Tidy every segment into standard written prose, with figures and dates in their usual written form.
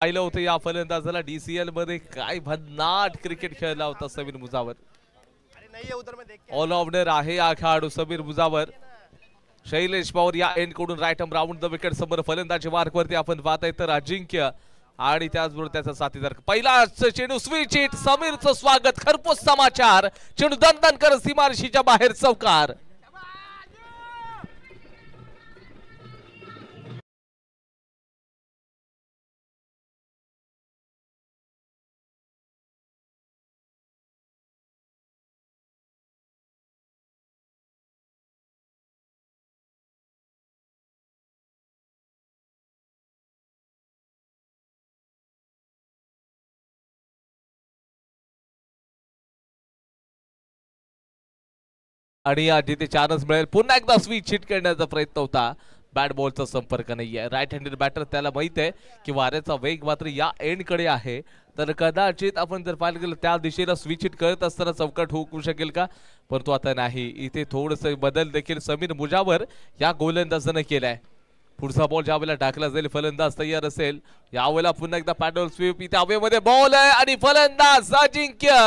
पाहिलं होतं या फलंदाजाला डीसीएल मध्ये काय भन्नाट क्रिकेट खेळला होता समीर मुजावर। ऑलराउंडर आहे हा खेळाडू समीर मुजावर। शैलेश पवार या एंड कडून right arm round the wicket समोर फलंदाजी मार्कवरती आपण पाहताय तर अजिंक्य आणि त्याचबरोबर त्याचा साथीदार पहिला चेंडू स्विच हिट समीरचं स्वागत खरपूस समाचार चेंडू दणदण सीमारेषेच्या बाहेर चौकार। आणि आधी ते चारच मिळेल पुन्हा एकदा स्विच हिट करण्याचा प्रयत्न होता बॅट बॉलचा संपर्क नाहीये। राईट हँडेड बॅटर त्याला माहित आहे की वाऱ्याचा वेग मात्र या एंड कडे आहे तर कदाचित आपण जर पाहिलं गेलं त्या दिशेला स्विच हिट करत असताना चौकट होऊ शकेल का परंतु आता नाही। इथे थोडंसं बदल देखील समीर मुजावर या गोलंदाजाने केलाय। पुढचा बॉल ज्यावेळेला टाकला जाईल फलंदाज तयार असेल यावेळेला पुन्हा एकदा पॅडल स्वीप इथे हवेमध्ये बॉल आहे आणि फलंदाज अजिंक्य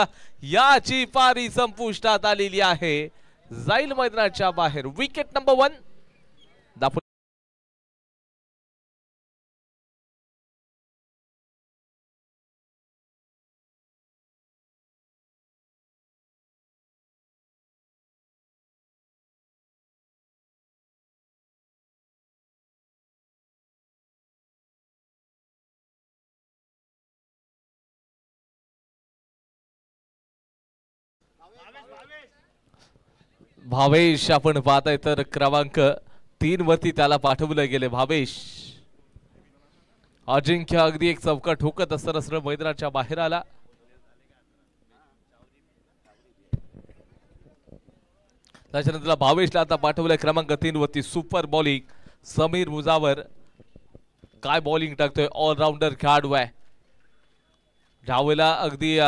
याची पारी संपुष्टात आलेली आहे जाईल मैदानाच्या बाहेर। विकेट नंबर 1 दाखव भावेश आपण पाहताय तर क्रमांक 3 वरती त्याला पाठवलं गेले भावेश। अजिंक्य अगदी एक चौका ठोकत असताना सरळ मैदानाच्या बाहेर आला। त्याच्यानंतर भावेशला आता पाठवलंय क्रमांक 3 वरती सुपर बॉलिंग समीर मुजावर काय बॉलिंग टाकतोय ऑलराउंडर खेळाडू आहे। ज्यावेळेला अगदी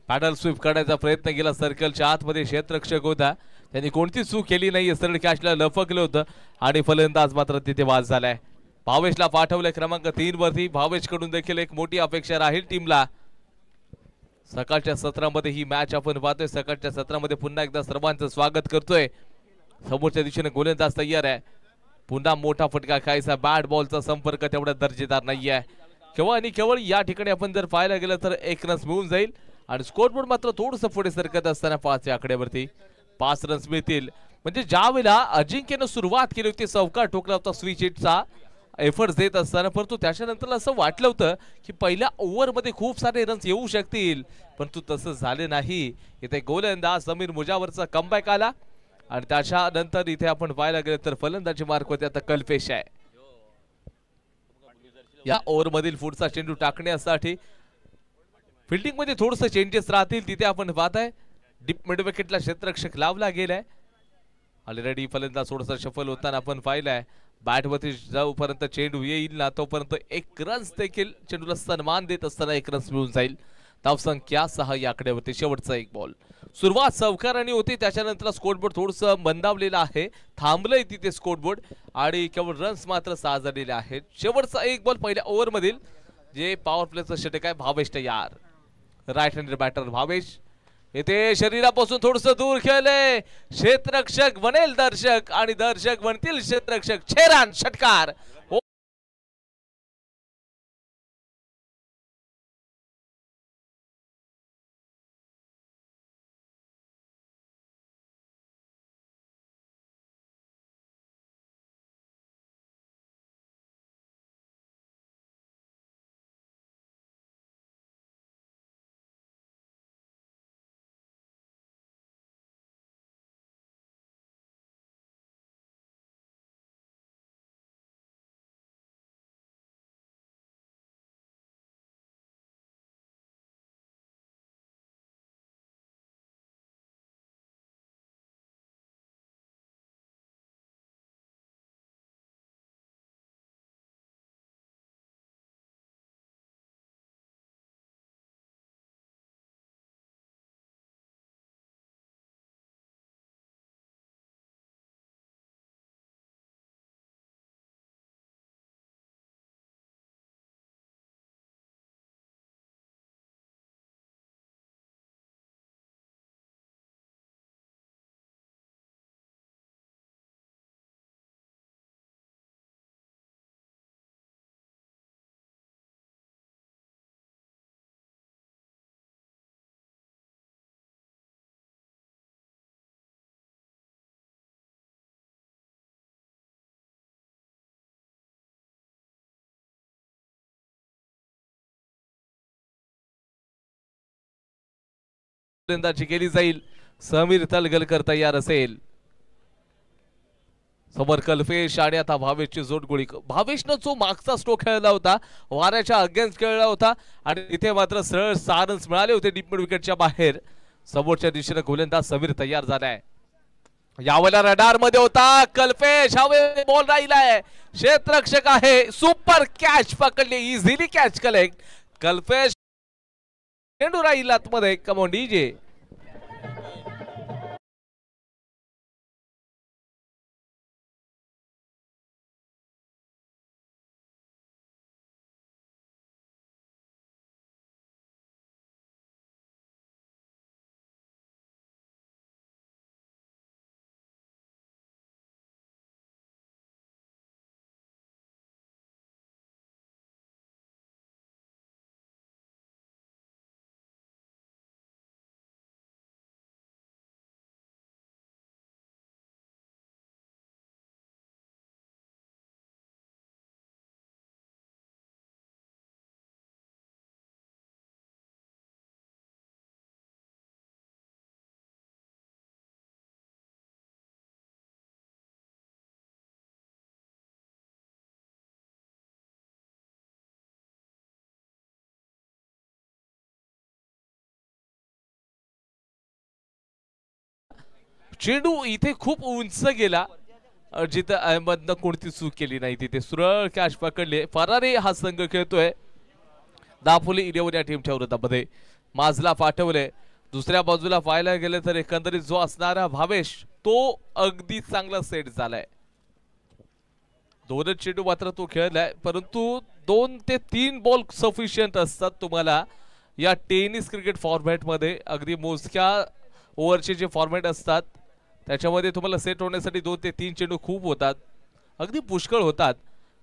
पॅडल स्वीप करण्याचा प्रयत्न केला सर्कलच्या आतमध्ये क्षेत्ररक्षक होता त्यांनी कोणती चूक केली नाही सरळ कॅचला लफकलं होतं आणि फलंदाज मात्र तिथे बाद झालाय। भावेशला पाठवलंय क्रमांक 3 वरती भावेश कडून देखील एक मोठी अपेक्षा राहील टीमला। सकाळच्या सत्रामध्ये ही मॅच आपण पाहतोय सकाळच्या सत्रामध्ये पुन्हा एकदा सर्वांचं स्वागत करतोय। समोरच्या दिशेने गोलंदाज तयार आहे पुन्हा मोठा फटका खायचा बॅट बॉलचा संपर्क तेवढा दर्जेदार नाहीये केवळ आणि केवळ या ठिकाणी आपण जर पाहायला गेलं तर एक रन मिळून जाईल आणि स्कोरबोर्ड मात्र थोडंसं पुढे सरकत असताना 5 या आकड्यावरती 5 रन्स मिळतील। म्हणजे ज्या वेळेला अजिंक्यनं सुरुवात केली होती चौकार ठोकला होता स्विच हिटचा एफर्ट्स देत असताना परंतु त्याच्यानंतर असं वाटलं होतं की पहिल्या ओव्हरमध्ये खूप सारे रन्स येऊ शकतील परंतु तसं झाले नाही। इथे गोलंदाज समीर मुजावरचा कमबॅक आला आणि त्याच्यानंतर इथे आपण पाहायला गेलं तर फलंदाजी मार्कवरती आता कल्पेश आहे। या ओव्हर मधील पुढचा चेंडू टाकण्यासाठी फिल्डिंग मध्ये थोडंसं चेंजेस राहतील तिथे आपण पाहताय डीप मिड विकेटला क्षेत्ररक्षक लावला गेलाय ऑलरेडी फलंदाज थोडासा शफल होताना आपण पाहिलाय बॅटवरती जोपर्यंत चेंडू येईल ना तोपर्यंत एक रन्स देखील चेंडूला सन्मान देत असताना एक रन्स मिळून जाईल। धावसंख्या 6 या आकड्यावरती शेवटचा एक बॉल सुरुवात चौकाराने होती त्याच्यानंतर स्कोरबोर्ड थोडंसं मंदावलेलं आहे थांबलंय तिथे स्कोरबोर्ड आणि केवळ रन्स मात्र 6 झालेले आहेत। शेवटचा एक बॉल पहिल्या ओव्हर मधील जे पॉवर प्लेचं षटक आहे भावेश तयार राईट हँडेड बॅटर भावेश इथे शरीरापासून थोडंसं दूर खेळले क्षेत्ररक्षक बनेल दर्शक आणि दर्शक बनतील क्षेत्ररक्षक 6 रन षटकार। गोलंदाजी केली जाईल. समीर तलगलकर तयार असेल. समोर कल्पेश आणि आता भावेशची जोडगोळी. भावेशनं जो मागचा स्ट्रोक खेळला होता वाऱ्याच्या अगेन्स्ट खेळला होता आणि इथे मात्र सरळ 6 रन्स मिळाले होते डीप मिड विकेटच्या बाहेर. समोरच्या दिशेने गोलंदाज समीर तयार झालाय. यावेळेला रडार मध्ये होता कल्पेश. हवे बॉल राहिलाय. क्षेत्ररक्षक आहे. सुपर कॅच पकडली. Easily catch collect. कल्पेश चेंडू राहील आतमध्ये. Come on DJ. चेंडू इथे खूप उंच गेला. जिथे अहमदनं कोणती चूक केली नाही तिथे सुरळ कॅच पकडले. फरारी हा संघ खेळतोय. दापोली 11 या टीमच्या विरोधामध्ये माजला पाठवले. दुसऱ्या बाजूला पाहायला गेले तर एकंदरीत जो असणारा भावेश तो अगदी चांगला सेट झालाय. 2च चेंडू मात्र तो खेळलाय परंतु 2 ते 3 बॉल सफिशियंट असतात तुम्हाला या टेनिस क्रिकेट फॉर्मॅट मध्ये. अगदी मोजक्या ओव्हरचे जे फॉर्मॅट असतात त्याच्यामध्ये तुम्हाला सेट होण्यासाठी 2 ते 3 चेंडू खूप होतात. अगदी पुष्कळ होतात.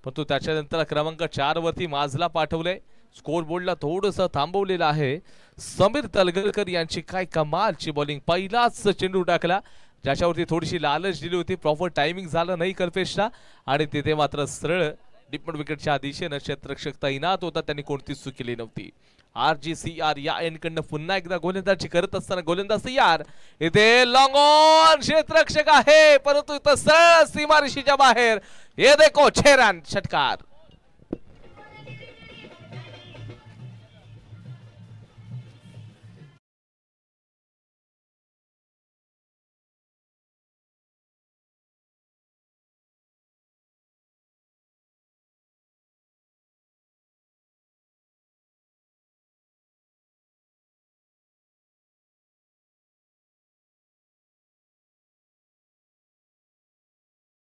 परंतु त्याच्यानंतर क्रमांक 4 वरती माजला पाठवले. स्कोर बोर्डला थोडंसं थांबवलेलं आहे. समीर तलगलकर यांची काय कमालची बॉलिंग. पहिलाच चेंडू टाकला ज्याच्यावरती थोडीशी लालच दिली होती. प्रॉपर टायमिंग झालं नाही कल्पेशला आणि तिथे मात्र सरळ डीप मिड विकेटच्या दिशेने क्षेत्ररक्षक तैनात होता. त्यांनी कोणतीच चूक केली नव्हती. RGCR या एंडकडनं पुन्हा एकदा गोलंदाजी करत असताना गोलंदाज तयार. इथे लॉंग ऑन क्षेत्ररक्षक आहे परंतु इथं सरळ सीमारेषेच्या बाहेर. हे देखो 6 रन षटकार.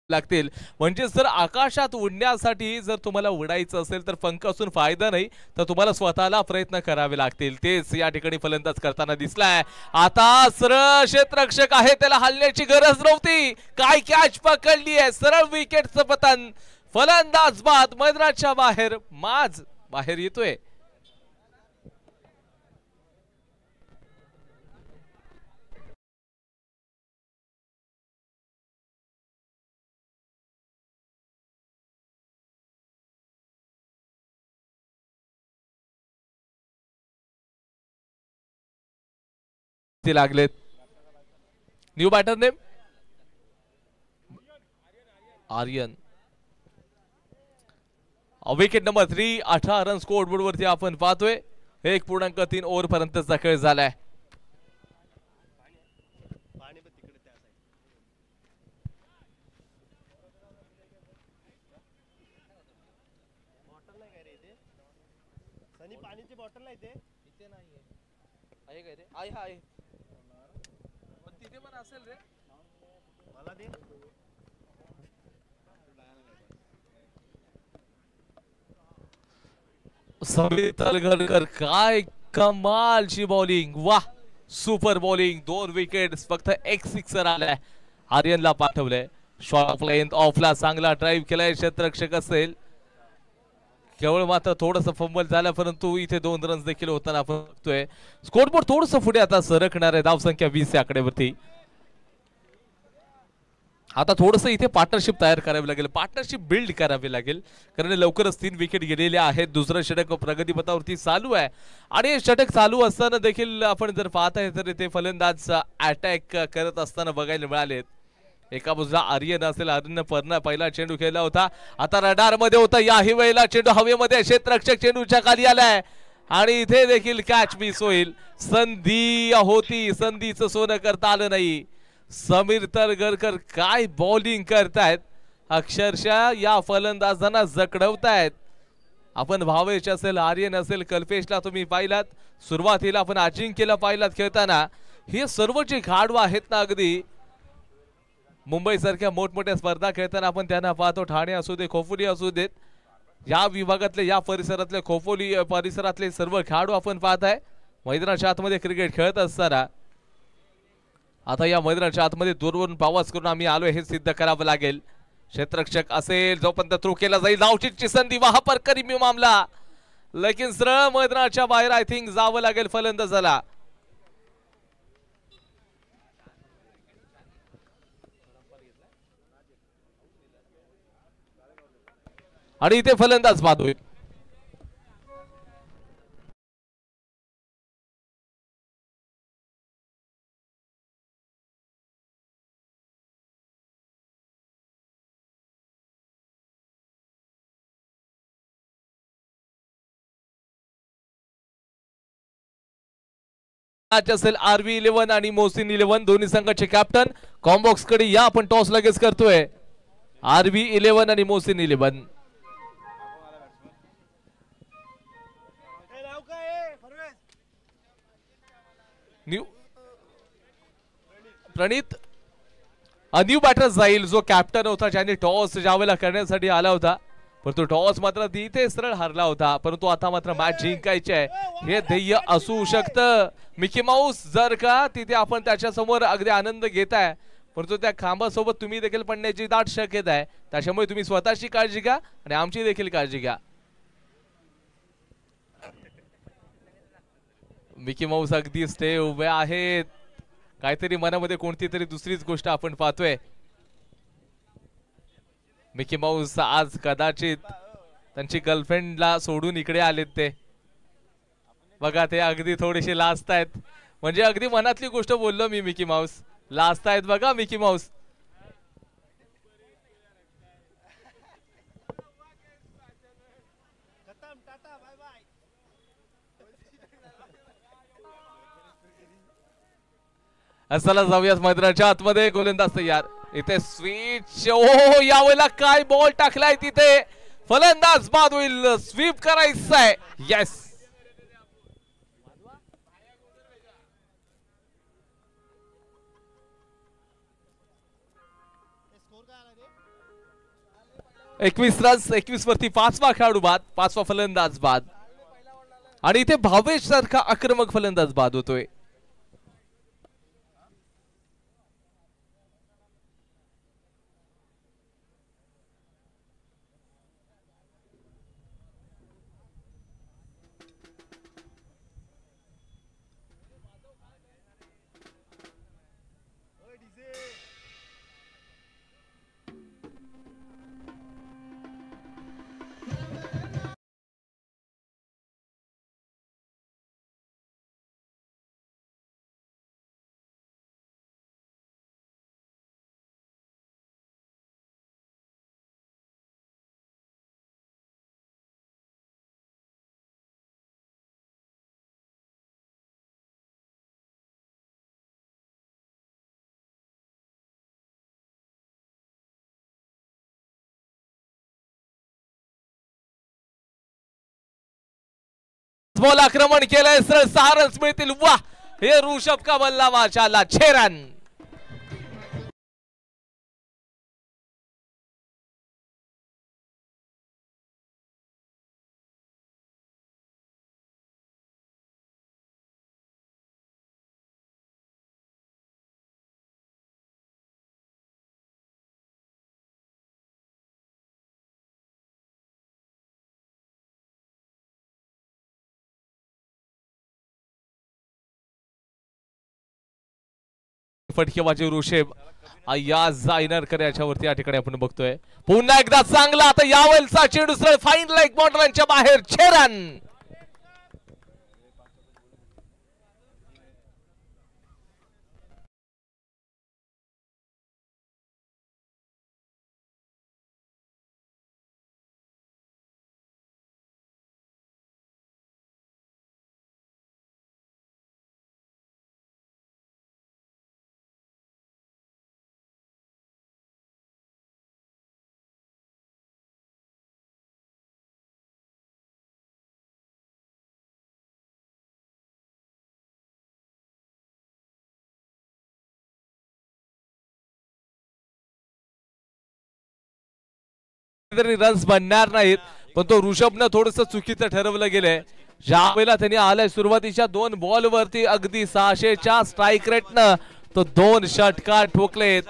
लागतील म्हणजे जर आकाशात उडण्यासाठी जर तुम्हाला उडायचं असेल तर पंख असून फायदा नाही तर तुम्हाला स्वतःला प्रयत्न करावे लागतील. तेच या ठिकाणी फलंदाज करताना दिसलाय. आता सरळ क्षेत्ररक्षक आहे त्याला हलण्याची गरज नव्हती. काय कॅच पकडली आहे. सरळ विकेटचं पतन. फलंदाज बाद मैदानाच्या बाहेर. माज बाहेर येतोय. लागलेत. New batter name Aryan. Wicket number 3. 18 run scoreboard वरती आपण पाहतोय. 1.3 ओव्हर पर्यंतचा खेळ झालाय. पाण्याची बॉटल नाही ते इथे नाहीये. आहे काय रे? आहे तिथे पण असेल रे. मला दे. समीर तलगलकर काय कमालची बॉलिंग. वाह सुपर बॉलिंग. 2 विकेट फक्त एक सिक्सर आलाय. आर्यनला पाठवलंय. शॉर्ट लेंथ ऑफला चांगला ड्राईव्ह केलाय. क्षेत्ररक्षक असेल केवळ मात्र थोडंसं फंबल झालं परंतु इथे 2 रन्स देखील होताना आपण बघतोय. स्कोरबोर्ड थोडंसं पुढे आता सरकणार आहे. धावसंख्या 20 या आकड्यावरती. आता थोडंसं इथे पार्टनरशिप तयार करावी लागेल, पार्टनरशिप बिल्ड करावी लागेल, कारण लवकरच 3 विकेट गेलेले आहेत. दुसरं षटक प्रगतीपथावरती चालू आहे आणि षटक चालू असताना देखील आपण जर पाहत आहे तर ते फलंदाज अटॅक करत असताना बघायला मिळालेत. एका बाजूला आर्यन असेल, आर्यन पहिला चेंडू खेळला होता, आता रडार मध्ये होता, याही वेळेला चेंडू हवेमध्ये, क्षेत्ररक्षक चेंडूच्या खाली आलाय आणि इथे देखील कॅच मिस होईल. संधी होती, संधीचं सोनं करता आलं नाही. समीर तलगरकर काय बॉलिंग करतायत, अक्षरशः या फलंदाजांना जखडवतायत. आपण भावेश असेल, आर्यन असेल, कल्पेशला तुम्ही पाहिलात, सुरुवातीला आपण अजिंक्यला पाहिलात खेळताना. हे सर्व जे खेळाडू आहेत ना, अगदी मुंबई सारख्या मोठमोठ्या स्पर्धा खेळताना आपण त्यांना पाहतो. ठाणे असू दे, खोपोली असू देत, या विभागातले, या परिसरातले, खोपोली परिसरातले सर्व खेळाडू आपण पाहताय मैदानाच्या आतमध्ये क्रिकेट खेळत असताना. आता या मैदानाच्या आतमध्ये दूरवरून प्रवास करून आम्ही आलोय हे सिद्ध करावं लागेल. क्षेत्ररक्षक असेल, जोपर्यंत थ्रो केला जाईल, धावचीची संधी, वहां पर करीमी मामला, लेकिन सरळ मैदानाच्या बाहेर आय थिंक जावं लागेल फलंदाजाला. आणि इथे फलंदाज बाद होईल. मॅच असेल RV11 आणि मोहसिन 11 दोन्ही संघाचे कॅप्टन. कॉम्बॉक्स कडे या, आपण टॉस लगेच करतोय. RV11 आणि मोहसिन 11. प्रणित न्यू बॅटर जाईल, जो कॅप्टन होता, ज्याने टॉस ज्यावेळेला करण्यासाठी आला होता, परंतु टॉस मात्र तिथे सरळ हरला होता. परंतु आता मात्र मॅच जिंकायची आहे, हे ध्येय असू शकतं. मिकी माऊस जर का तिथे आपण त्याच्या समोर अगदी आनंद घेताय, परंतु त्या खांबासोबत तुम्ही देखील पडण्याची दाट शक्यता आहे. त्याच्यामुळे तुम्ही स्वतःची काळजी घ्या आणि आमची देखील काळजी घ्या. मिकी माऊस अगदी स्टे उभे आहेत, काहीतरी मनामध्ये कोणती तरी दुसरीच गोष्ट आपण पाहतोय. मिकी माऊस आज कदाचित त्यांची गर्लफ्रेंडला सोडून इकडे आलेत. ते बघा, ते अगदी थोडेसे लाजतायत, म्हणजे अगदी मनातली गोष्ट बोललो मी. मिकी माऊस लाजतायत बघा, मिकी माऊस. चला जाऊयात मैदानाच्या आतमध्ये. गोलंदाज तयार, इथे स्विच. ओ, यावेळेला काय बॉल टाकलाय तिथे, फलंदाज बाद होईल, स्वीप करायचं आहे. येस, एकवीस रन्स, 21 वरती 5वा खेळाडू बाद, 5वा फलंदाज बाद. आणि इथे भावेश सारखा आक्रमक फलंदाज बाद होतोय. बॉल आक्रमण केलंय, सरळ 6 रन्स मिळतील. वाह, हे ऋषभ का बल्ला, माशाल्लाह, 6 रन. फटकेबाजी ऋषभ अय्याज जायनरकर याच्यावरती या ठिकाणी आपण बघतोय. पुन्हा एकदा चांगला आता यावेळचा चेंडू सरळ फाईन लेग बॉर्डरच्या बाहेर 6 रन. रन्स बनणार नाहीत, पण तो ऋषभनं थोडंसं चुकीचं ठरवलं गेलंय. ज्या वेळेला त्यांनी आलाय सुरुवातीच्या 2 बॉल वरती अगदी 600च्या स्ट्राईक रेटनं तो 2 षटकार ठोकलेत.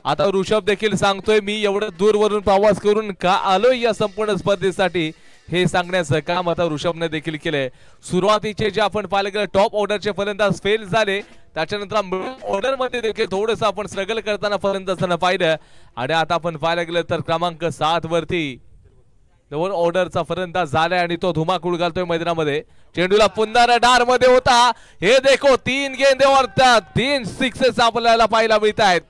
आता ऋषभ देखील सांगतोय मी एवढं दूरवरून प्रवास करून का आलोय या संपूर्ण स्पर्धेसाठी, हे सांगण्याचं काम आता ऋषभने देखील केलंय. सुरुवातीचे जे आपण पाहिलं गेलं टॉप ऑर्डरचे फलंदाज फेल झाले, त्याच्यानंतर मिडल ऑर्डर मध्ये देखील थोडंसं आपण स्ट्रगल करताना फलंदाजांना पाहिलं. आणि आता आपण पाहायला गेलं तर क्रमांक 7 वरती लोअर ऑर्डरचा फलंदाज झालाय आणि तो धुमाकूळ घालतोय मैदानामध्ये. चेंडूला पुन्हा रडार मध्ये होता. हे देखो 3 गेंदेवर 3 सिक्सेस आपल्याला पाहायला मिळत आहेत.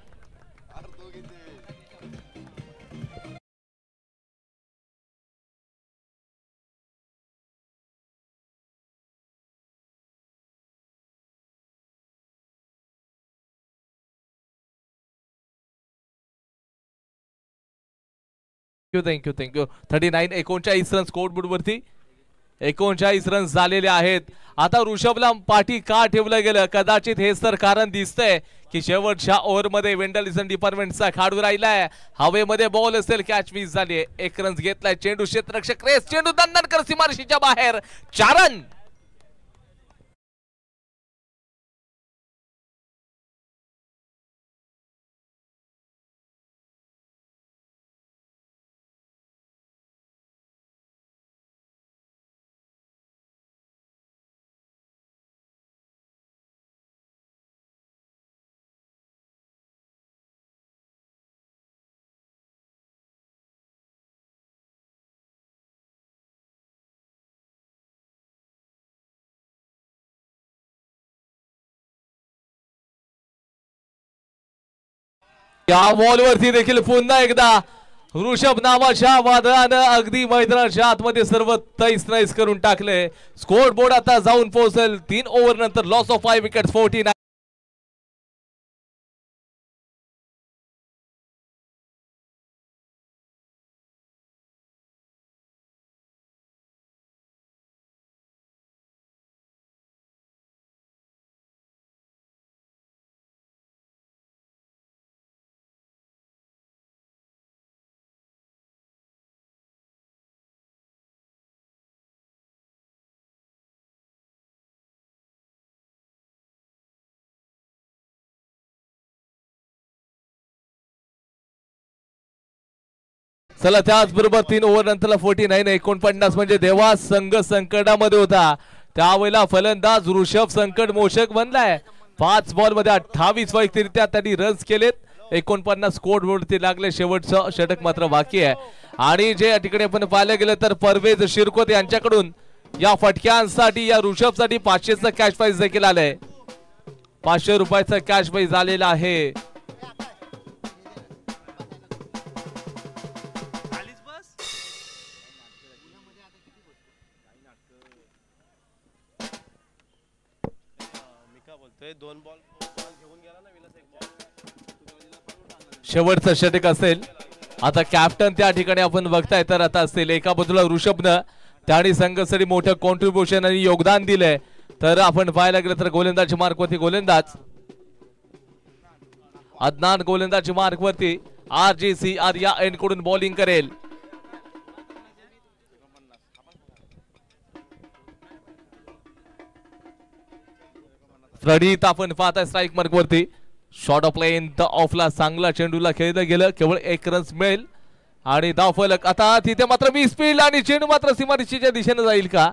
थँक्यू 39 39 रन स्कोर बोर्ड वरती 39 रन झालेले आहेत. आता ऋषभला पाठी का ठेवलं गेलं, कदाचित हेच तर कारण दिसतंय की शेवटच्या ओव्हरमध्ये वेंडलिझन डिपार्टमेंटचा खेळाडू राहिलाय. हवेमध्ये बॉल असेल, कॅच मिस झाली. 1 रन घेतलाय. चेंडू क्षेत्ररक्षक रेस, चेंडू दंडनकर सीमारेषेच्या बाहेर 4 रन. या बॉलवरती देखील पुन्हा एकदा ऋषभ नावाच्या वादळानं अगदी मैदानाच्या आतमध्ये सर्व तैस करून टाकले. स्कोर बोर्ड आता जाऊन पोहोचेल 3 ओव्हर नंतर लॉस ऑफ 5 विकेट 49. चला त्याचबरोबर 3 ओव्हर नंतर 49 49 म्हणजे देवा संघ संकटामध्ये होता. त्यावेळेला फलंदाज ऋषभ संकट मोचक बनलाय. 5 बॉल मध्ये 28 वैयक्तिकरित्या त्यांनी रन्स केलेत. 49 स्कोर बोर्डवरती लागले. शेवटचं षटक मात्र बाकी आहे. आणि जे या ठिकाणी आपण पाहायला गेलं तर परवेज शिरकोत यांच्याकडून या फटक्यांसाठी या ऋषभसाठी 500चं कॅश प्राइज देखील आलंय. 500 रुपयाचं कॅश प्राइज आलेलं आहे. शेवटचं षटक असेल. आता कॅप्टन त्या ठिकाणी आपण बघताय तर आता असेल एका बाजूला ऋषभनं त्याने संघासाठी मोठं कॉन्ट्रीब्युशन आणि योगदान दिलंय. तर आपण पाहायला गेलं तर गोलंदाजी मार्कवरती गोलंदाज अदनान गोलंदाजी मार्कवरती RJCR या एंड कडून बॉलिंग करेल. प्रणीत आपण पाहताय स्ट्राईक मार्क वरती. शॉर्ट ऑफ लाईन द ऑफला चांगला चेंडूला खेळलं गेलं. केवळ 1 रन्स मिळेल आणि धाव फलक. आता तिथे मात्र मी स्पीड आणि चेंडू मात्र सीमारेषेच्या दिशेने जाईल का,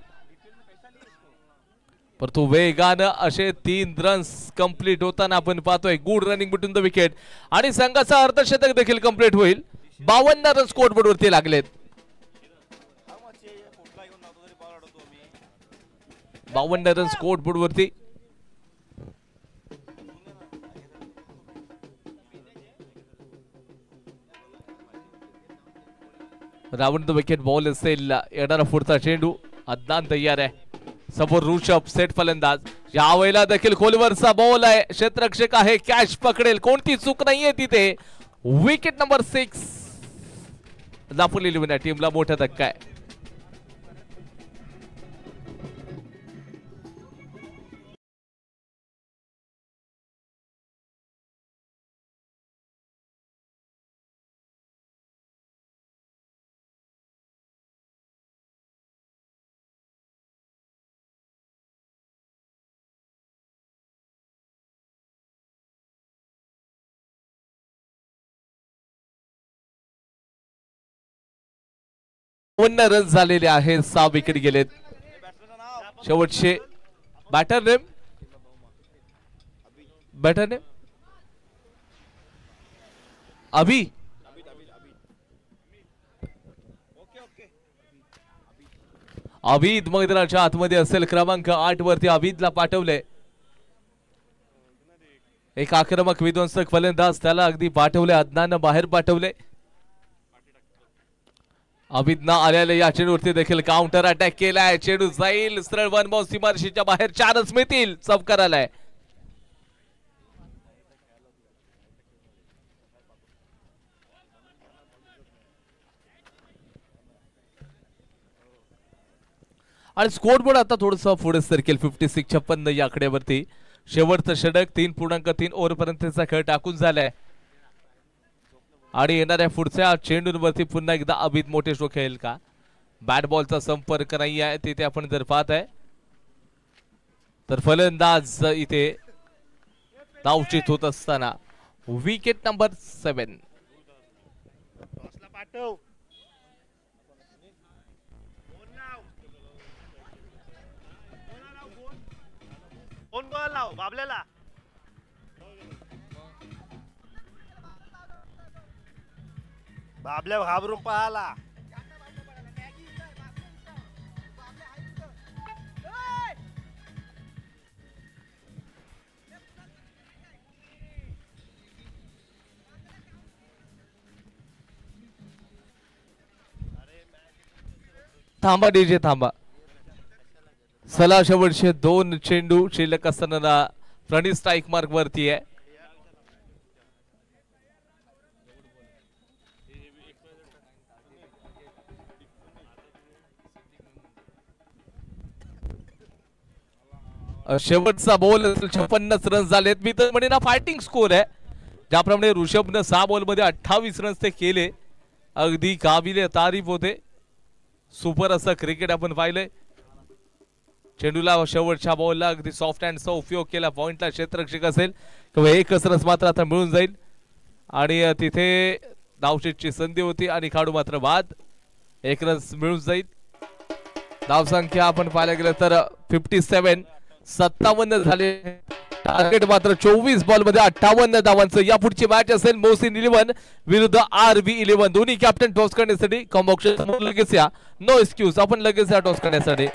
परंतु वेगानं असे 3 रन्स कंप्लीट होताना आपण पाहतोय. Good running between the wicket आणि संघाचा अर्धशतक देखील कंप्लीट होईल. 52 रन स्कोर बोर्ड वरती लागलेत. 52 रन स्कोर बोर्ड वरती. राऊंड द विकेट बॉल असेल. येणारा पुढचा चेंडू. अदनान तयार आहे. समोर ऋषभ सेट फलंदाज. यावेळेला देखील खोलवरचा बॉल आहे. क्षेत्ररक्षक आहे. कॅच पकडेल. कोणती चूक नाहीये तिथे. Wicket number 6. नागपूर इलेव्हन टीमला मोठा धक्का आहे. रन झालेले आहेत. 6 विकेट गेलेत. शेवटचे बॅटर नेम अभि. अभिद मैदानाच्या आतमध्ये असेल. क्रमांक 8 वरती अभिदला पाठवले. एक आक्रमक विध्वंसक फलंदाज त्याला अगदी पाठवले. अदनानं बाहेर पाठवले. अभिदना आलेल्या या चेंडूवरती देखील काउंटर अटॅक केलाय. चेंडू जाईल सरळ वन बाउंस सीमारेषेच्या बाहेर. 4च मिळतील. चौकार आलाय. आणि स्कोर बोर्ड आता थोडस पुढे सरकेल. 56 56 या आकड्यावरती. शेवटचं षटक 3.3 ओव्हर पर्यंतचा खेळ टाकून झालाय. आणि येणाऱ्या पुढच्या चेंडूंवरती पुन्हा एकदा अभिद मोठे स्ट्रोक खेळेल का. बॅट बॉलचा संपर्क नाही आहे तिथे आपण जर पाहत आहे तर फलंदाज इथे नावचित होत असताना विकेट नंबर 7. बाबल्या घाबरून पळाला. थांबा डीजे थांबा. सला शेवटचे 2 चेंडू शिल्लक असताना प्रणित स्ट्राईक मार्क वरती आहे. शेवटचा बॉल 56 रन झालेत. मी तर म्हणेन फायटिंग स्कोर आहे. ज्याप्रमाणे ऋषभनं 6 बॉल मध्ये 28 रन्स ते केले. अगदी काबिले तारीफ होते. सुपर असं क्रिकेट आपण पाहिलंय. चेंडूला शेवटच्या बॉलला अगदी सॉफ्ट हँडचा उपयोग केला. पॉइंटला क्षेत्ररक्षक असेल किंवा एकच रन मात्र आता मिळून जाईल. आणि तिथे धावशीटची संधी होती आणि खेळाडू मात्र बाद. 1 रन मिळून जाईल. धावसंख्या आपण पाहायला गेलं तर 57. 57 झाले. टार्गेट मात्र 24 बॉल मध्ये 58 धावांचं. या पुढची मॅच असेल मोहसिन 11 विरुद्ध RV 11. दोन्ही कॅप्टन टॉस करण्यासाठी कॉम्बॉक्स लगेच या. No excuse. आपण लगेच या टॉस करण्यासाठी.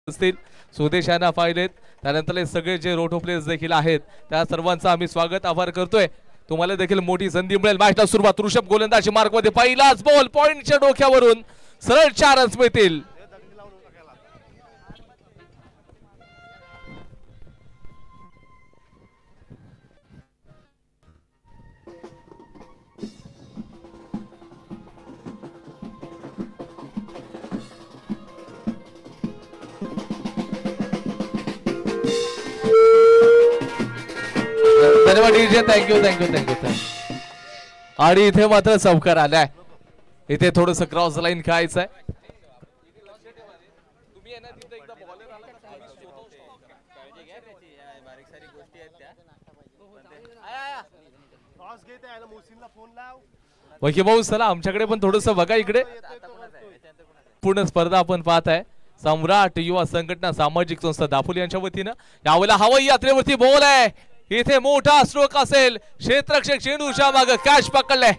असतील स्वदेशांना पाहिलेत त्यानंतर सगळे जे रोटो प्लेयर्स देखील आहेत त्या सर्वांचा आम्ही स्वागत आभार करतोय. तुम्हाला देखील मोठी संधी मिळेल. मॅचला सुरुवात ऋषभ गोलंदाजी मार्कमध्ये पहिलाच बॉल पॉइंटच्या डोक्यावरून सरळ 4 रन्स मिळतील. धन्यवाद DJ. Thank you thank you thank you thank you. आणि इथे मात्र चौकार आलाय. इथे थोडस क्रॉस लाईन खायचं आहे. वकी भाऊ चला आमच्याकडे पण थोडस बघा इकडे. पूर्ण स्पर्धा आपण पाहत आहे. सम्राट युवा संघटना सामाजिक संस्था दापोली यांच्या वतीनं यावेळेला हवाई यात्रेवरती बॉल आहे. इथे मोठा स्ट्रोक असेल. क्षेत्ररक्षक चेंडूच्या मागे कॅच पकडलाय.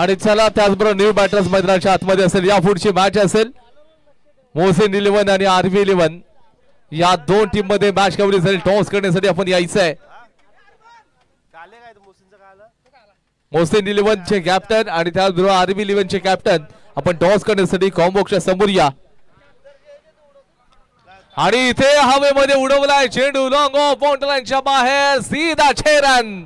आणि चला त्याचबरोबर न्यू बॅटर्स मैदानाच्या आतमध्ये असेल. या पुढची मॅच असेल मोहसिन 11 आणि आरबी 11 या दोन टीम मध्ये मॅच कव्हरेज झाली. टॉस करण्यासाठी आपण यायचं आहे. मोहसिन 11 चे कॅप्टन आणि त्याचबरोबर आरबी 11 चे कॅप्टन आपण टॉस करण्यासाठी कॉम्बॉक्सच्या समोर या. आणि इथे हवेमध्ये उडवलाय चेंडू लॉंग ऑफ बाउंड्री लाईनच्या बाहेर सीधा 6 रन.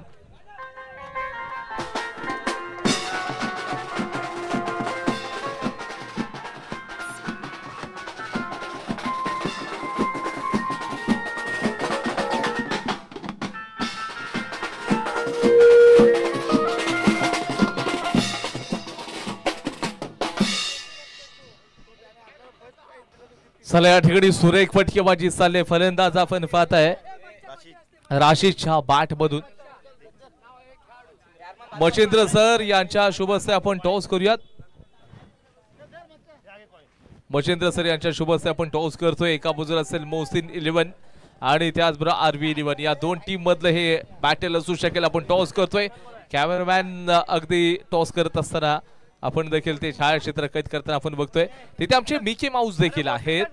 चला या ठिकाणी सुरेख फटकेबाजी चालले. फलंदाज आपण पाहताय राशीदच्या बॅट मधून मच्छिंद्र सर यांच्या शुभ हस्ते आपण टॉस करूयात. मच्छिंद्र सर यांच्या शुभ हस्ते आपण टॉस करतोय. एका बाजूला असेल मोहसिन 11 आणि त्याचबरोबर आरबी 11 या दोन टीम मधलं हे बॅटल असू शकेल. आपण टॉस करतोय. कॅमेरामॅन अगदी टॉस करत असताना आपण देखील ते छायाचित्र कैद करताना आपण बघतोय. तिथे आमचे मिकी माऊस देखील आहेत.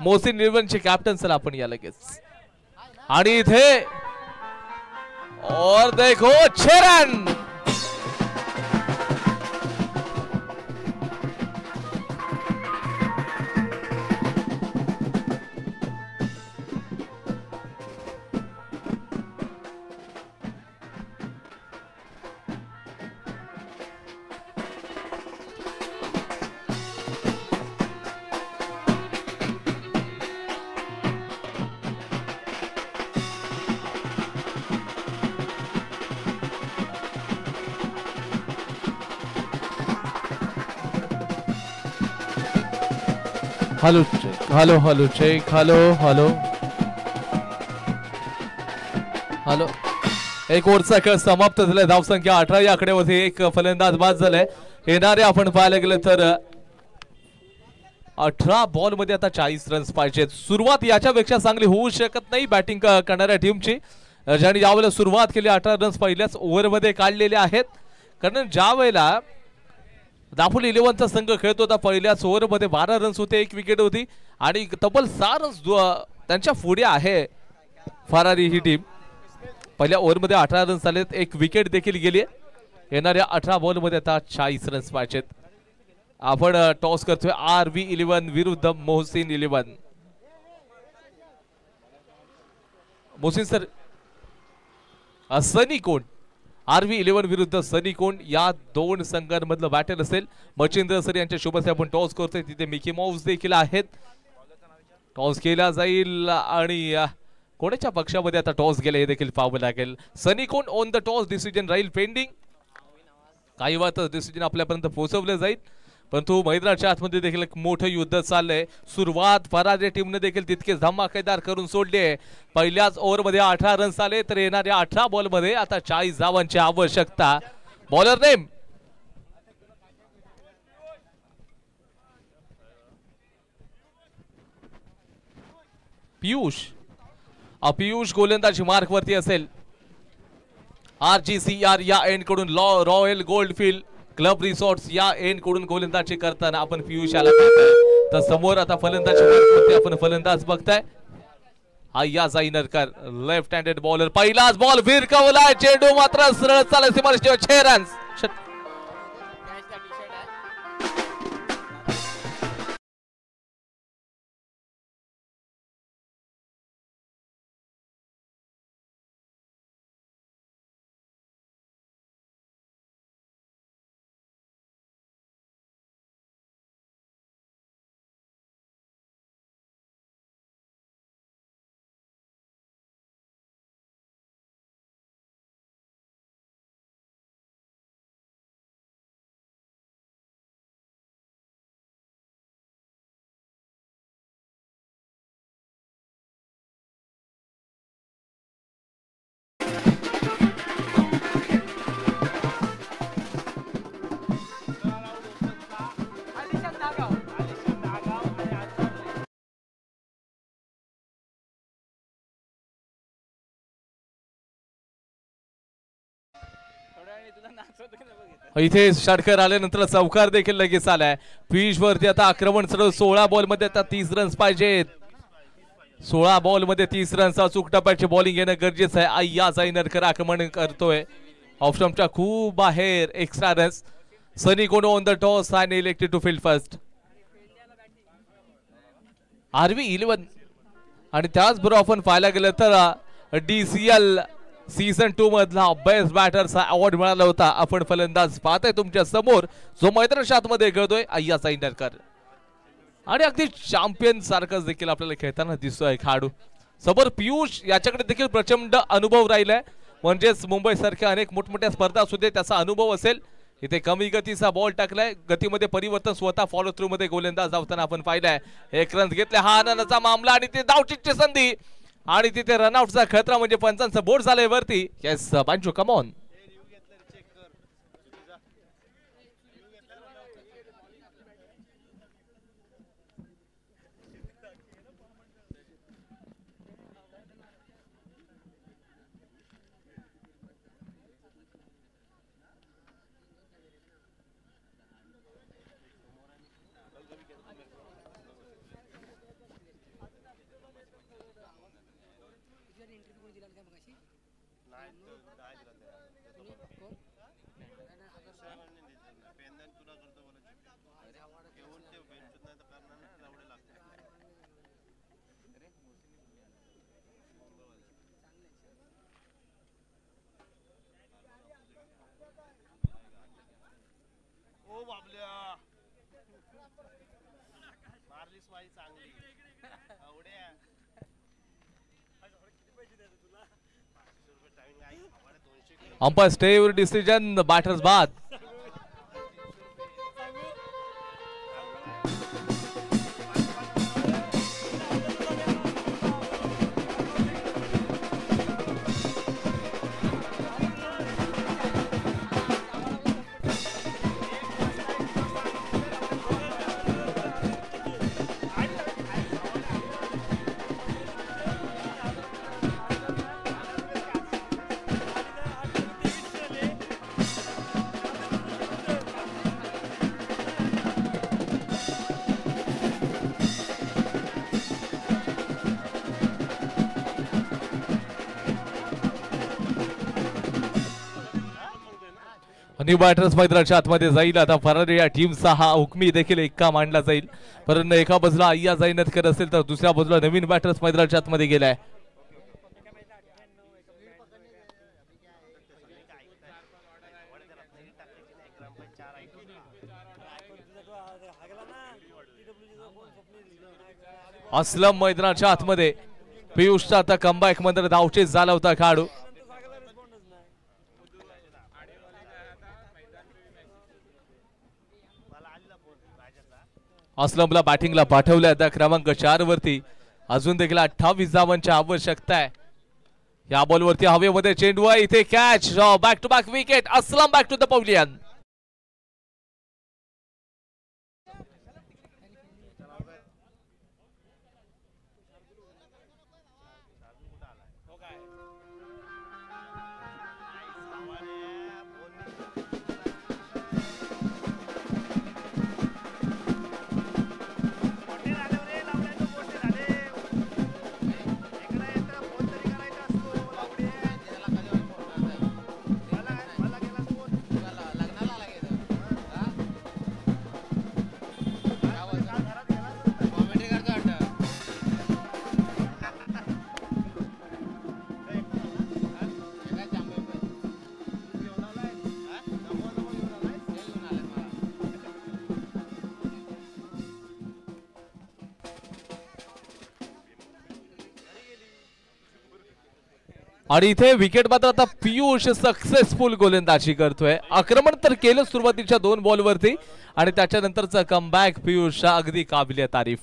मोहसिन 11 चे कॅप्टन सर आपण या लगेच. आणि इथे और देखो 6 run. Hello hello hello check hello hello hello. एक ओव्हरचा खेळ समाप्त झालाय. धावसंख्या 18 या आकड्यावरती एक फलंदाज बाद झालाय. येणारे आपण पाहायला गेलं तर 18 बॉल मध्ये आता 40 रन्स पाहिजेत. सुरुवात याच्यापेक्षा चांगली होऊ शकत नाही बॅटिंग करणाऱ्या टीमची, ज्याने यावेळेला सुरुवात केली 18 रन्स पहिल्याच ओव्हरमध्ये काढलेले आहेत. कारण ज्या वेळेला दापोली 11चा संघ खेळत होता पहिल्याच ओव्हरमध्ये 12 रन्स होते, 1 विकेट होती आणि तब्बल 6 रन्स त्यांच्या पुढे आहे फरारी ही टीम. पहिल्या ओव्हरमध्ये 18 रन्स झालेत, 1 विकेट देखील गेली. येणाऱ्या 18 बॉलमध्ये आता 40 रन्स पाहिजेत. आपण टॉस करतोय RV11 विरुद्ध मोहसिन 11. मोहसिन सर, सनी कोण RV11 विरुद्ध सनी कोण या दोन संघांमधलं बॅटल असेल. मच्छिंद्र सर यांच्या सोबत आपण टॉस करतोय. तिथे मिकी माऊस देखील आहेत. टॉस केला जाईल आणि कोणाच्या पक्षामध्ये आता टॉस गेला हे देखील पाहावं लागेल. सनी कोण ऑन द टॉस डिसिजन राहील पेंडिंग. काही वेळातच डिसिजन आपल्यापर्यंत पोहोचवलं जाईल. परंतु मैदानाच्या आतमध्ये देखील एक मोठं युद्ध चाललंय. सुरुवात फरारी टीमने देखील तितकेच धमाकेदार करून सोडली आहे. पहिल्याच ओव्हरमध्ये 18 रन्स आले तर येणाऱ्या 18 बॉलमध्ये आता 40 धावांची आवश्यकता. Bowler name Piyush. पियुष गोलंदाजी मार्क वरती असेल. RGCR या एंड कडून रॉयल गोल्डफील्ड क्लब रिसॉर्ट्स या एंड कडून गोलंदाजी करताना आपण पियुष याला पाहतोय. तर समोर आता फलंदाजी मार्कवरती आपण फलंदाज बघताय. अय्या जाईनरकर लेफ्ट हँडेड बॉलर. पहिलाच बॉल भिरकवलाय. चेंडू मात्र सरळ चालला सीमारेषेवर. 6 रन्स. इथे षटकर आल्यानंतर चौकार देखील लगेच आलाय. पियुष वरती आता आक्रमण सर्व. 16 बॉल मध्ये आता 30 रन्स पाहिजेत. 16 बॉल मध्ये 30 रन्स. अचूक टप्प्याची बॉलिंग येणं गरजेचं आहे. अय्या जाईनरकर आक्रमण करतोय. ऑफ स्टंपच्या खूप बाहेर. Extra runs. सनी कोण ऑन द टॉस आणि elected to field first. RV11 आणि त्याचबरोबर आपण पाहायला गेलं तर DCL सीझन 2 मधला बेस्ट बॅटरचा अवॉर्ड मिळाला होता. आपण फलंदाज पाहताय तुमच्या समोर जो मैदानाच्या आतमध्ये खेळतोय अय्या जाईनरकर. आणि अगदी चॅम्पियन सारखंच देखील आपल्याला खेळताना दिसतोय खेळाडू. समोर पियुष याच्याकडे देखील प्रचंड अनुभव राहिलाय. म्हणजेच मुंबई सारख्या अनेक मोठमोठ्या स्पर्धा असू दे त्याचा अनुभव असेल. इथे कमी गतीचा बॉल टाकलाय. गतीमध्ये परिवर्तन स्वतः फॉलो थ्रू मध्ये गोलंदाज धावताना आपण पाहिलाय. 1 रन घेतले. हा आनंदाचा मामला आणि ते धावचीची संधी आणि तिथे रनआउटचा खतरा. म्हणजे पंचांचं बोर्ड झालंय वरती. येस बांचू come on. Umpire stay your decision. Batters बाद. न्यू बॅटर्स मैदानाच्या आतमध्ये जाईल. आता फरारी या टीमचा हा हुकमी देखील एक्का मांडला जाईल. परंतु एका बाजूला अय्या जैनतकर असेल तर दुसऱ्या बाजूला नवीन बॅटर्स मैदानाच्या आतमध्ये गेलाय. असलम मैदानाच्या आतमध्ये. पियुषचा आता कमबॅक मध्ये धावचेस झाला होता खेळाडू. असलमला बॅटिंगला पाठवलं आता क्रमांक 4 वरती. अजून देखील 28 धावांची आवश्यकता आहे. या बॉलवरती हवेमध्ये चेंडू आहे. इथे catch. Back to back wicket. Aslam back to the pavilion. आणि इथे विकेट मात्र आता पियुष सक्सेसफुल गोलंदाजी करतोय. आक्रमण तर केलं सुरुवातीच्या 2 बॉलवरती आणि त्याच्यानंतरचा कमबॅक पियुषचा अगदी काबिले तारीफ.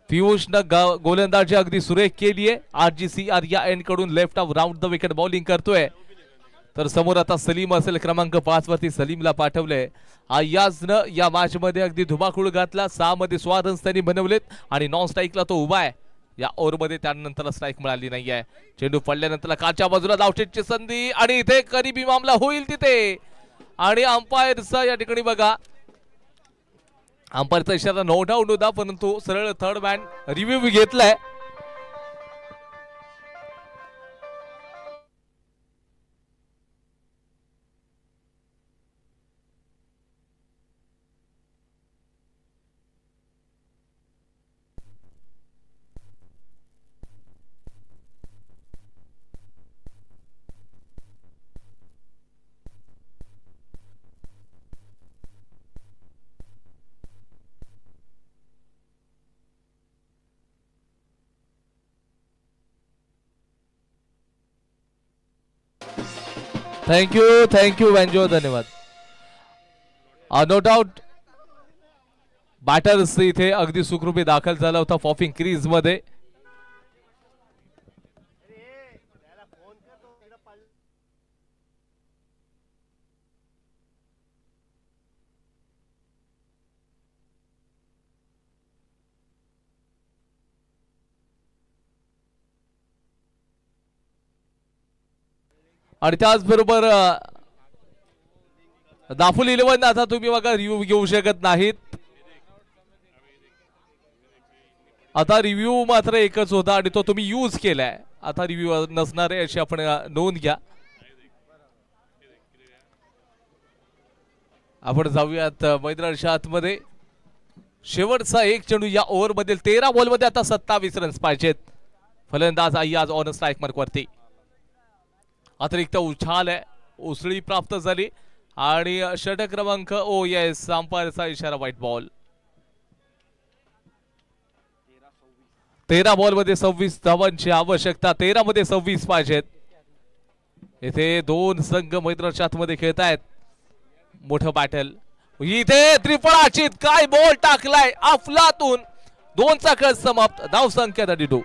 पियुषनं गोलंदाजी अगदी सुरेख केली आहे. RGCR या एंड कडून left of round the wicket bowling करतोय. तर समोर आता सलीम असेल क्रमांक 5 वरती. सलीमला पाठवलंय. अय्याजनं या मॅच मध्ये अगदी धुमाकूळ घातला. 6 मध्ये 6 रन्स त्यांनी बनवलेत आणि नॉन स्ट्राईकला तो उभा आहे. या ओव्हरमध्ये त्यानंतर स्ट्राईक मिळाली नाहीये. चेंडू पडल्यानंतर कालच्या बाजूला धावचेची संधी आणि इथे करीबी मामला होईल तिथे. आणि अंपायरचा या ठिकाणी बघा, अंपायरचा इशारा नो डाऊट होता परंतु सरळ थर्ड मॅन रिव्ह्यू घेतलाय. थँक्यू वॅन्जो, धन्यवाद. नो डाऊट बॅटर्स इथे अगदी सुखरूपी दाखल झाला होता पॉपिंग क्रीज मध्ये. आणि त्याचबरोबर दाफुल 11 आता तुम्ही बघा रिव्ह्यू घेऊ शकत नाहीत. आता रिव्ह्यू मात्र एकच होता आणि तो तुम्ही यूज केलाय. आता रिव्ह्यू नसणार आहे अशी आपण नोंद घ्या. आपण जाऊयात मैदानाच्या आतमध्ये. शेवटचा एक चेंडू या ओव्हर मधील 13 बॉल मध्ये आता 27 रन्स पाहिजेत. फलंदाज अय्याज ऑन स्ट्राईक मार्क वरती. अतिरिक्त उछाल आहे, उसळी प्राप्त झाली आणि षटक क्रमांक येस अंपायरचा इशारा व्हाईट बॉल. 13 बॉल मध्ये 26 धावांची आवश्यकता. 13 मध्ये 26 पाहिजेत. इथे 2 संघ मैदानाच्या आतमध्ये खेळत आहेत. मोठं बॅटल. इथे त्रिफळाचीत काय बॉल टाकलाय अफलातून. 2 चा खेळ समाप्त. धाव संख्या 32.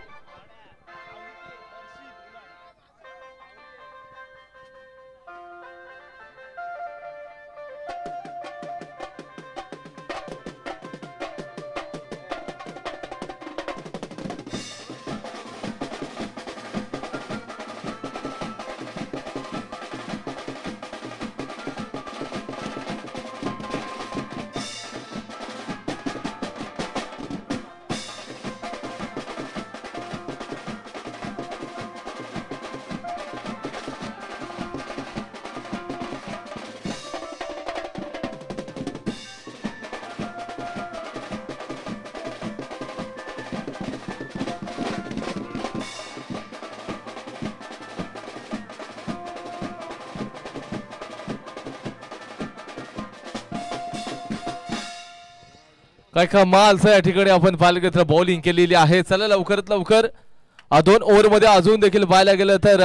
काय कमाल या ठिकाणी आपण पाहिलं बॉलिंग केलेली आहे. चला लवकरात लवकर 2 ओव्हर मध्ये अजून देखील पाहायला गेलं तर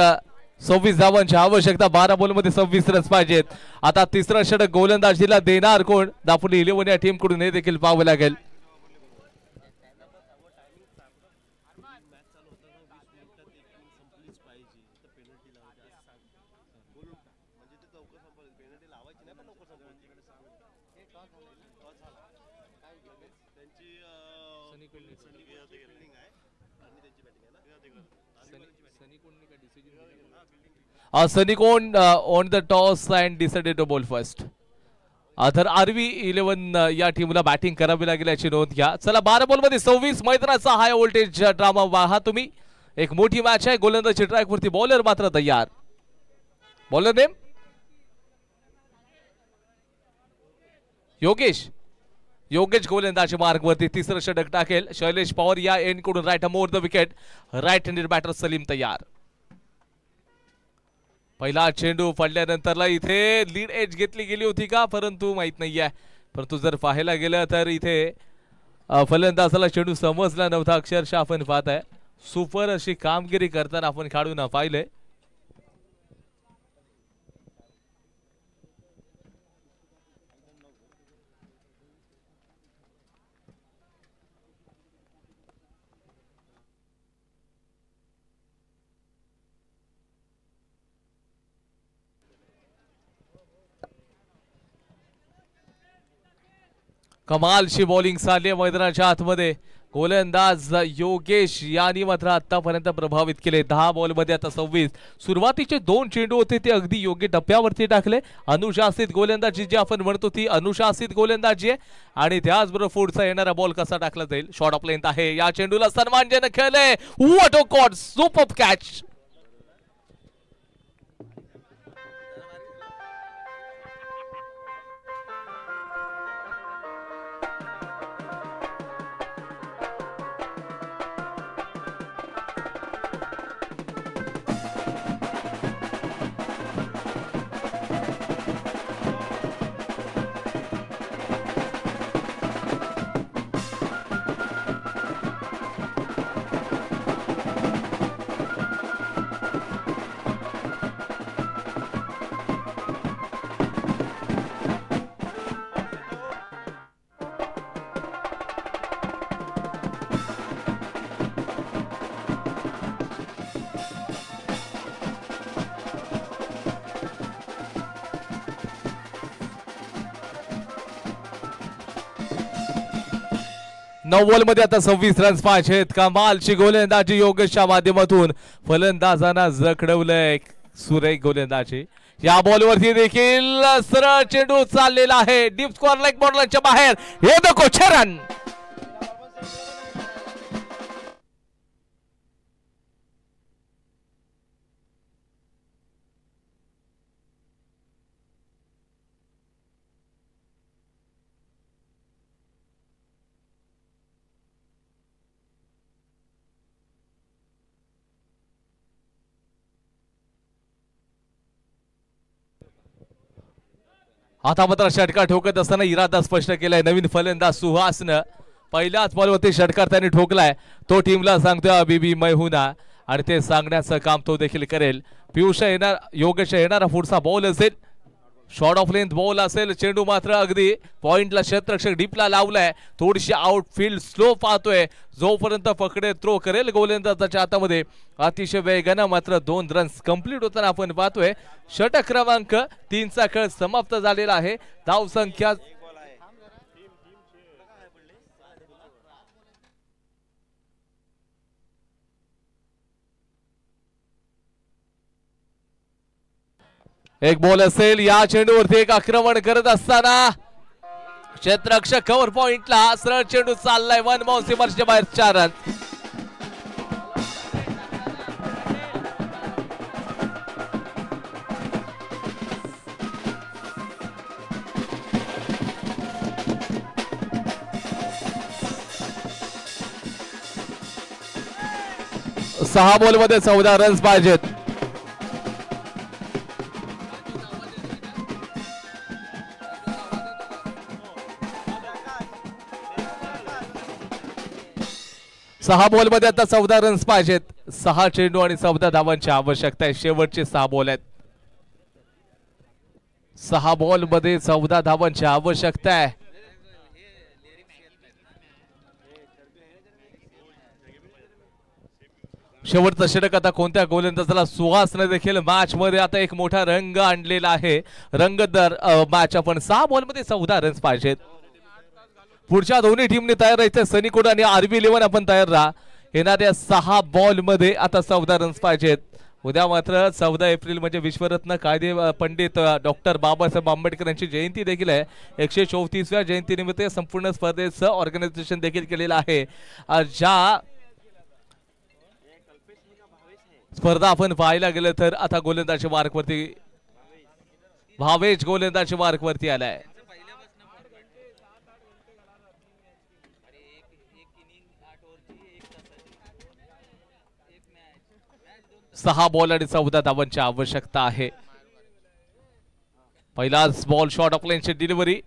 26 धावांची आवश्यकता. 12 बॉल मध्ये 26 रन्स पाहिजेत. आता तिसरा षटक गोलंदाजीला देणार कोण? दापोली 11 या टीम कडून हे देखील पाहावं लागेल. सनी कोण on the toss and decided to bowl first. तर आरवी 11 या टीमला बॅटिंग करावी लागेल याची नोंद घ्या. चला 12 बॉल मध्ये 26 मैदानाचा हाय व्होल्टेज ड्रामा वाहा तुम्ही. एक मोठी मॅच आहे. गोलंदाजी ट्रॅक वरती बॉलर मात्र तयार. Bowler name Yogesh. योगेश गोलंदाजी मार्ग वरती तिसरं षटक टाकेल. शैलेश पवार या एंड कडून right more the wicket. Right handed batter Salim तयार. पहिला चेंडू पडल्यानंतरला इथे लीड एज घेतली गेली होती का परंतु माहित नाहीये. परंतु जर पाहायला गेलं तर इथे फलंदाजाला चेंडू समजला नव्हता. अक्षरशः आपण पाहताय सुपर अशी कामगिरी करताना आपण खेळाडूंना पाहिले. कमालची बॉलिंग चालली आहे मैदानाच्या आतमध्ये. गोलंदाज योगेश यांनी मात्र आतापर्यंत प्रभावित केले. 10 बॉल मध्ये आता 26. सुरुवातीचे 2 चेंडू होते ते अगदी योग्य टप्प्यावरती टाकले. अनुशासित गोलंदाजी जी आपण म्हणतो ती अनुशासित गोलंदाजी आहे. आणि त्याचबरोबर पुढचा येणारा बॉल कसा टाकला जाईल. शॉर्ट ऑफ लेंथ आहे. या चेंडूला सन्मानजनक खेळले. What a caught. Super catch. Ball मध्ये आता 26 रन्स पाहिजेत. कमालची गोलंदाजी योगेशच्या माध्यमातून फलंदाजांना जखडवलंय. सुरेख गोलंदाजी. या बॉलवरती देखील सरळ चेंडू चाललेला आहे. डीप स्क्वेअर लेग बॉर्डरच्या बाहेर. हे देखो 6 रन. आता मात्र षटकार ठोकत असताना इरादा स्पष्ट केलाय नवीन फलंदाज सुहासनं. पहिल्याच बॉलवरती षटकार त्यांनी ठोकलाय. तो टीमला सांगतोय अबीबी मैहुना आणि ते सांगण्याचं काम तो देखील करेल. पियुष येणार योगेश येणारा पुढचा बॉल असेल. शॉर्ट ऑफ लेंथ बॉल असेल. चेंडू मात्र अगदी पॉइंटला क्षेत्ररक्षक डीपला लावलाय. थोडीशी आउटफील्ड स्लो पाहतोय. जोपर्यंत पकडे थ्रो करेल गोलंदाजाच्या हातामध्ये अतिशय वेगानं मात्र 2 रन्स कंप्लीट होताना आपण पाहतोय. षटक क्रमांक 3 चा खेळ समाप्त झालेला आहे. धाव संख्या एक बॉल असेल. या चेंडूवरती एक आक्रमण करत असताना क्षेत्ररक्षक कव्हर पॉइंटला सरळ चेंडू चाललाय. 1 बाउन्स सीमारेषेच्या बाहेर 4 रन. सहा बॉल मध्ये 14 रन्स पाहिजेत. 6 बॉलमध्ये आता 14 रन्स पाहिजेत. 6 चेंडू आणि 14 धावांची आवश्यकता आहे. शेवटचे 6 बॉल आहेत. 6 बॉलमध्ये 14 धावांची आवश्यकता आहे. शेवटचा षटक आता कोणत्या गोलंदाजाला सुहासने देखील मॅच मध्ये आता एक मोठा रंग आणलेला आहे. रंगतदार मॅच. आपण 6 बॉलमध्ये 14 रन्स पाहिजेत. पुढच्या दोन्ही टीमने तयार राहायचे. सनीकोड आणि RB11 आपण तयार राहा. येणाऱ्या 6 बॉल मध्ये आता 14 रन्स पाहिजेत. उद्या मात्र 14 एप्रिल म्हणजे विश्वरत्न कायदे पंडित डॉक्टर बाबासाहेब आंबेडकर यांची जयंती देखील आहे. 134व्या जयंतीनिमित्त संपूर्ण स्पर्धेचं ऑर्गनायझेशन देखील केलेलं आहे. ज्या स्पर्धा आपण पाहायला गेलं तर आता गोलंदाजी मार्कवरती भावेश गोलंदाजी मार्कवरती आलाय. सहा बॉल आणि 14 धावांची आवश्यकता आहे. पहिलाच बॉल शॉर्ट ऑफ लाईनची डिलिव्हरी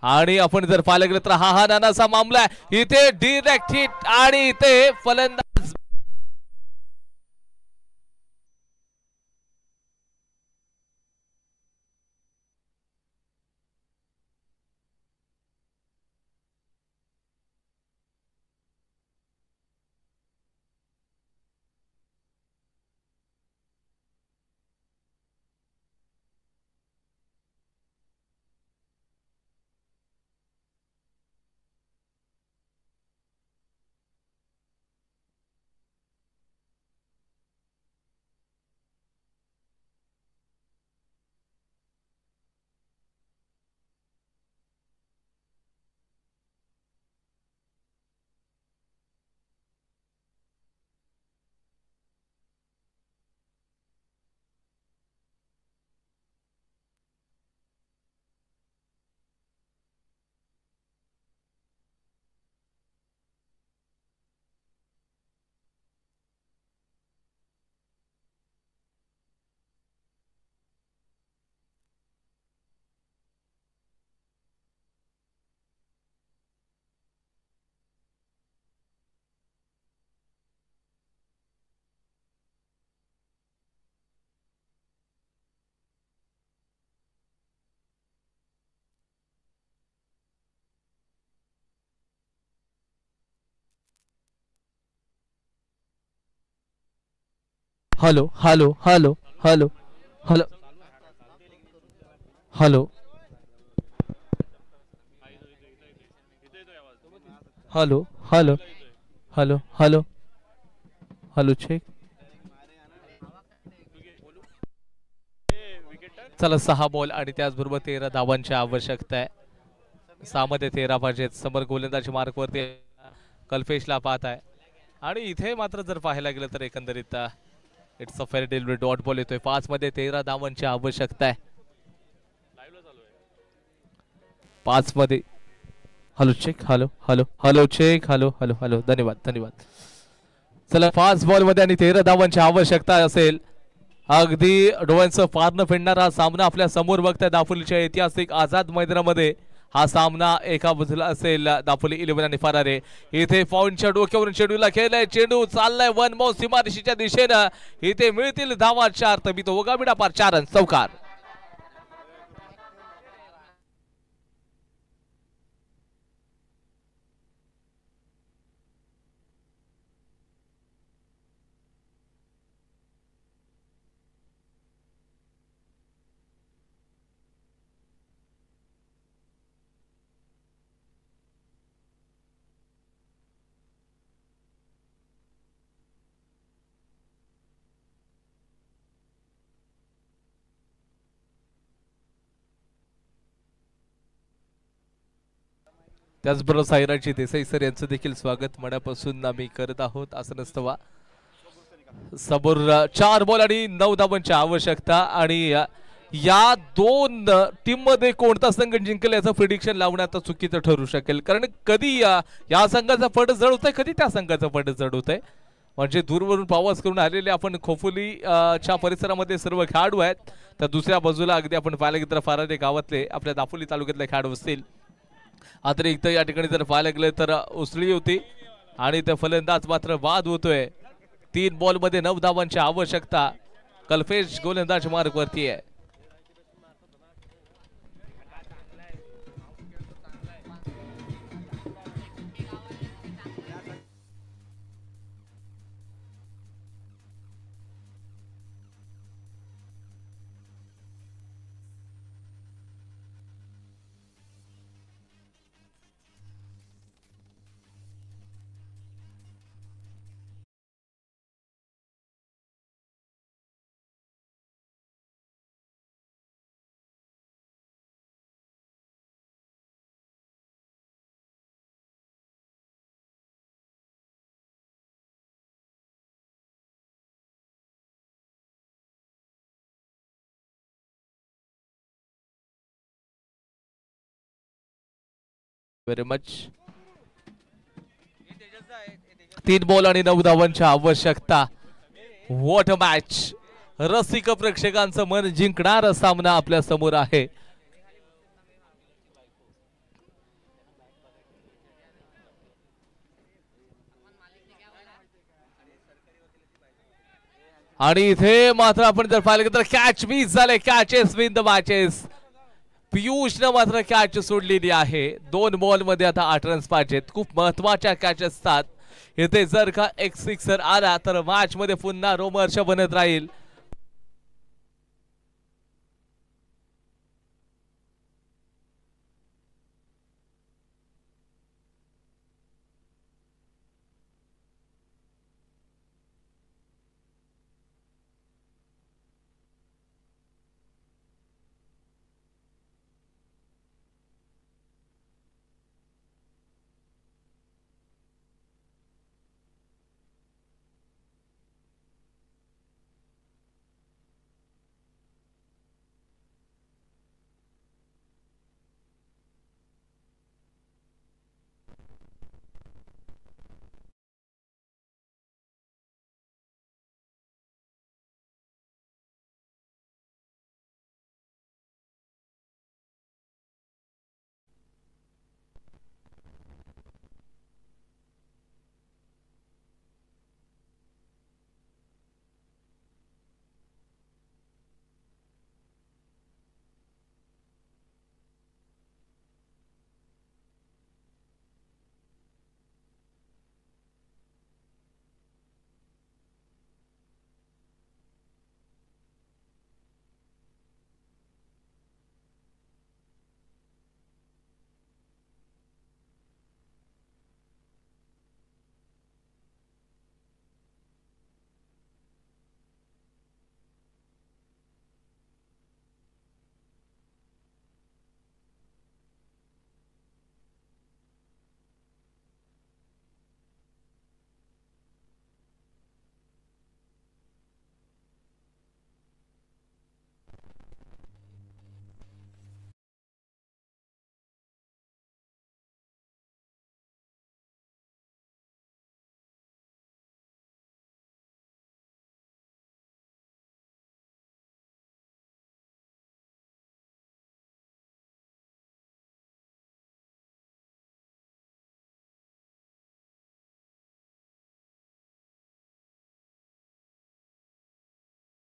आणि आपण जर पाहायला गेलं तर हा नानासा मामला आहे. इथे डिरेक्ट हिट आणि इथे फलंदाज hello hello hello hello hello hello hello hello hello hello hello check. चला 6 बॉल आणि त्याचबरोबर 13 धावांची आवश्यकता आहे. 6 मध्ये 13 पाहिजेत. समोर गोलंदाजी मार्कवरती कल्पेशला पाहत आहे आणि इथे मात्र जर पाहायला गेलं तर एकंदरीत it's a fair delivery. Dot ball येतोय. 5 मध्ये 13 धावांची आवश्यकता आहे. 5 मध्ये hello check hello hello hello check hello hello hello. धन्यवाद धन्यवाद. चला 5 बॉल मध्ये आणि 13 धावांची आवश्यकता असेल. अगदी डोळ्यांचं फार न फिरणारा हा सामना आपल्या समोर बघताय. दापोलीच्या ऐतिहासिक आझाद मैदानामध्ये हा सामना एका बाजूला असेल दापोली 11 आणि फरारे. इथे पॉइंटच्या डोक्यावरून चेंडूला खेळलाय. चेंडू चाललाय वन मौ सीमारेषेच्या दिशेनं. इथे मिळतील धावा 4. तबितो ओगामिडा पार 4 रन चौकार. त्याचबरोबर साईराजी देसाई सर यांचं देखील स्वागत मनापासून आम्ही करत आहोत. असं नसतं वा. समोर 4 बॉल आणि 9 धावांची आवश्यकता आणि या दोन टीम मध्ये कोणता संघ जिंकेल याचं प्रिडिक्शन लावणं आता चुकीचं ठरू शकेल. कारण कधी या संघाचा पट जड होतंय कधी त्या संघाचा पट जड होतंय. म्हणजे दूरवरून प्रवास करून आलेले आपण खोपोलीच्या परिसरामध्ये सर्व खेळाडू आहेत. तर दुसऱ्या बाजूला अगदी आपण पाहायला गेलं तर फरारे गावातले आपल्या दापोली तालुक्यातले खेळाडू असतील. अतिरिक्त या ठिकाणी जर पाहायला गेलं तर उसळी होती आणि ते फलंदाज मात्र बाद होतोय. 3 बॉलमध्ये 9 धावांची आवश्यकता. कल्पेश गोलंदाज मार्ग वरती आहे. Very much. 3 बॉल आणि 9 धावांची आवश्यकता. What a match. रसिक प्रेक्षकांचं मन जिंकणारा सामना आपल्या समोर आहे. आणि इथे मात्र आपण जर पाहिलं तर कॅच मिस झाले. Catches win the matches. पियुषनं मात्र कॅच सोडलेली आहे. 2 बॉल मध्ये आता 8 रन्स पाहिजेत. खूप महत्वाच्या कॅच असतात. इथे जर का एक सिक्सर आला तर मॅच मध्ये पुन्हा रोमहर्ष बनत राहील.